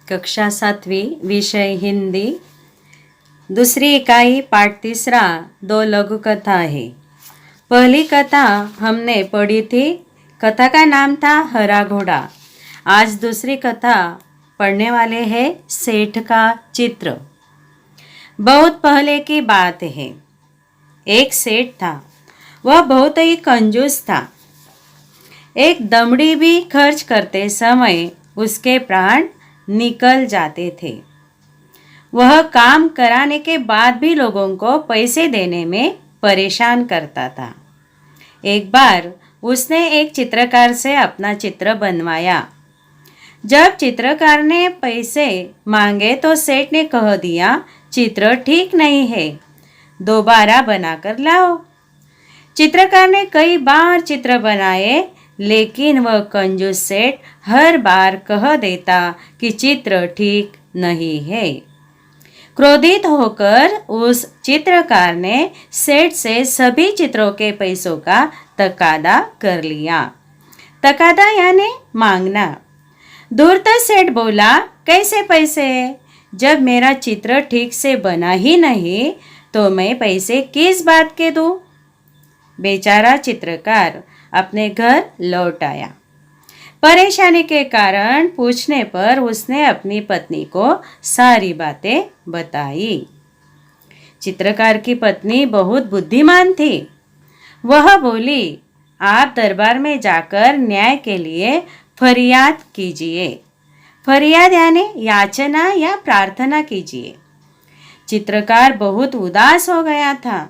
कक्षा 7वीं विषय हिंदी दूसरी इकाई पाठ तीसरा। दो लघु कथा है। पहली कथा हमने पढ़ी थी। कथा का नाम था हरा घोड़ा। आज दूसरी कथा पढ़ने वाले हैं सेठ का चित्र। बहुत पहले की बात है। एक सेठ था। वह बहुत ही कंजूस था। एक दमड़ी भी खर्च करते समय उसके प्राण निकल जाते थे। वह काम कराने के बाद भी लोगों को पैसे देने में परेशान करता था। एक बार उसने एक चित्रकार से अपना चित्र बनवाया। जब चित्रकार ने पैसे मांगे तो सेठ ने कह दिया, चित्र ठीक नहीं है, दोबारा बनाकर लाओ। चित्रकार ने कई बार चित्र बनाए, लेकिन वह कंजूस सेठ हर बार कह देता कि चित्र ठीक नहीं है। क्रोधित होकर उस चित्रकार ने सेठ से सभी चित्रों के पैसों का तकादा कर लिया। तकादा यानी मांगना। धूर्त सेठ बोला, कैसे पैसे? जब मेरा चित्र ठीक से बना ही नहीं तो मैं पैसे किस बात के दूं? बेचारा चित्रकार अपने घर लौट आया। परेशानी के कारण पूछने पर उसने अपनी पत्नी को सारी बातें बताई। चित्रकार की पत्नी बहुत बुद्धिमान थी। वह बोली, आप दरबार में जाकर न्याय के लिए फरियाद कीजिए। फरियाद यानी याचना या प्रार्थना कीजिए। चित्रकार बहुत उदास हो गया था।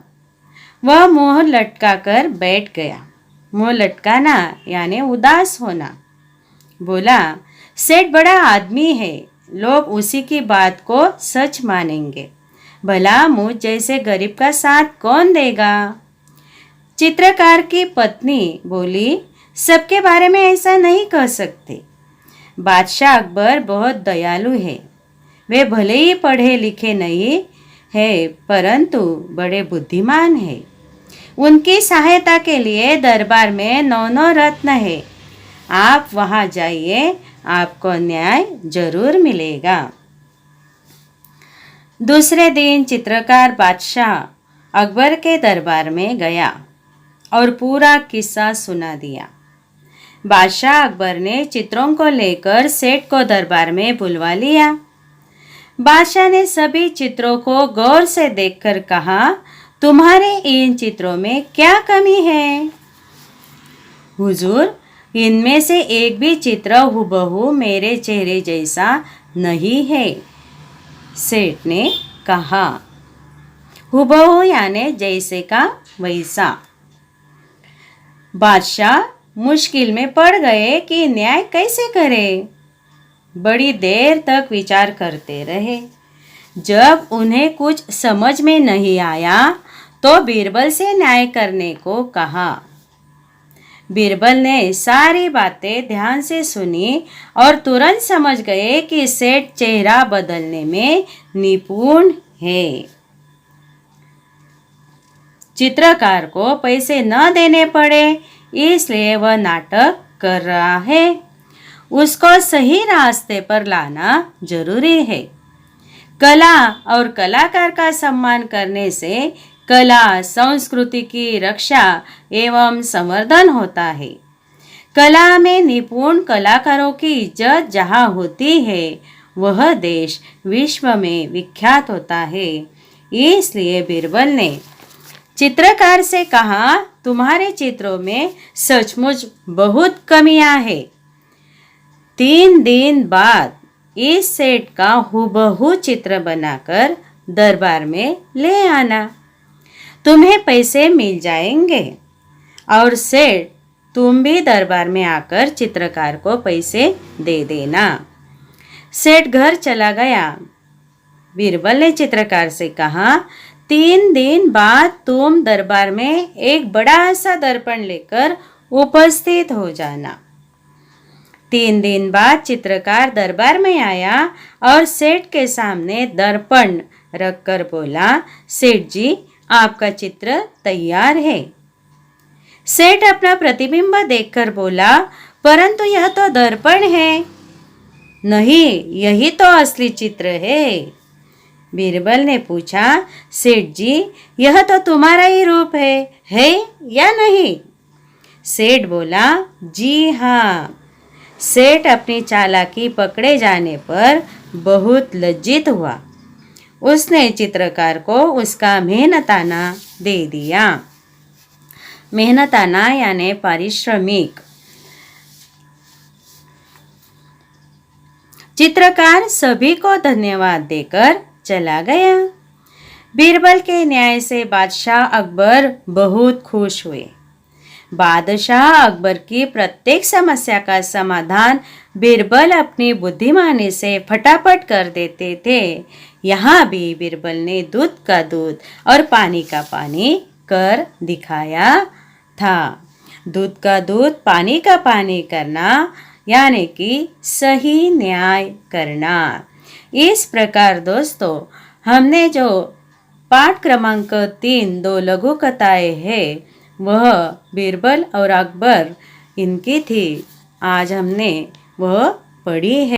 वह मुंह लटकाकर बैठ गया। मुंह लटकाना यानी उदास होना। बोला, सेठ बड़ा आदमी है, लोग उसी की बात को सच मानेंगे। भला मुझ जैसे गरीब का साथ कौन देगा? चित्रकार की पत्नी बोली, सबके बारे में ऐसा नहीं कह सकते। बादशाह अकबर बहुत दयालु है। वे भले ही पढ़े लिखे नहीं है, परंतु बड़े बुद्धिमान है। उनकी सहायता के लिए दरबार में 9 रत्न है। आप वहां जाइए, आपको न्याय जरूर मिलेगा। दूसरे दिन चित्रकार बादशाह अकबर के दरबार में गया और पूरा किस्सा सुना दिया। बादशाह अकबर ने चित्रों को लेकर सेठ को दरबार में बुलवा लिया। बादशाह ने सभी चित्रों को गौर से देखकर कहा, तुम्हारे इन चित्रों में क्या कमी है? हुजूर, इनमें से एक भी चित्र हुबहू मेरे चेहरे जैसा नहीं है, सेठ ने कहा। हुबहू यानी जैसे का वैसा। बादशाह मुश्किल में पड़ गए कि न्याय कैसे करें। बड़ी देर तक विचार करते रहे। जब उन्हें कुछ समझ में नहीं आया तो बीरबल से न्याय करने को कहा। बीरबल ने सारी बातें ध्यान से सुनी और तुरंत समझ गए कि सेठ चेहरा बदलने में निपुण है। चित्रकार को पैसे न देने पड़े, इसलिए वह नाटक कर रहा है। उसको सही रास्ते पर लाना जरूरी है। कला और कलाकार का सम्मान करने से कला संस्कृति की रक्षा एवं संवर्धन होता है। कला में निपुण कलाकारों की इज्जत जहाँ होती है, वह देश विश्व में विख्यात होता है। इसलिए बीरबल ने चित्रकार से कहा, तुम्हारे चित्रों में सचमुच बहुत कमियां हैं। 3 दिन बाद इस सेठ का हुबहू चित्र बनाकर दरबार में ले आना। तुम्हें पैसे मिल जाएंगे और सेठ तुम भी दरबार में आकर चित्रकार को पैसे दे देना। सेठ घर चला गया। बीरबल ने चित्रकार से कहा, 3 दिन बाद तुम दरबार में एक बड़ा सा दर्पण लेकर उपस्थित हो जाना। 3 दिन बाद चित्रकार दरबार में आया और सेठ के सामने दर्पण रखकर बोला, सेठ जी, आपका चित्र तैयार है। सेठ अपना प्रतिबिंब देखकर बोला, परंतु यह तो दर्पण है। नहीं, यही तो असली चित्र है। बीरबल ने पूछा, सेठ जी, यह तो तुम्हारा ही रूप है या नहीं? सेठ बोला, जी हाँ। सेठ अपनी चालाकी पकड़े जाने पर बहुत लज्जित हुआ। उसने चित्रकार को उसका मेहनताना दे दिया। मेहनताना यानी पारिश्रमिक। चित्रकार सभी को धन्यवाद देकर चला गया। बीरबल के न्याय से बादशाह अकबर बहुत खुश हुए। बादशाह अकबर की प्रत्येक समस्या का समाधान बीरबल अपनी बुद्धिमानी से फटाफट कर देते थे। यहाँ भी बीरबल ने दूध का दूध और पानी का पानी कर दिखाया था। दूध का दूध पानी का पानी करना यानी कि सही न्याय करना। इस प्रकार दोस्तों, हमने जो पाठ क्रमांक 3 दो लघु कथाएं हैं वह बीरबल और अकबर इनकी थी। आज हमने वह पढ़ी है।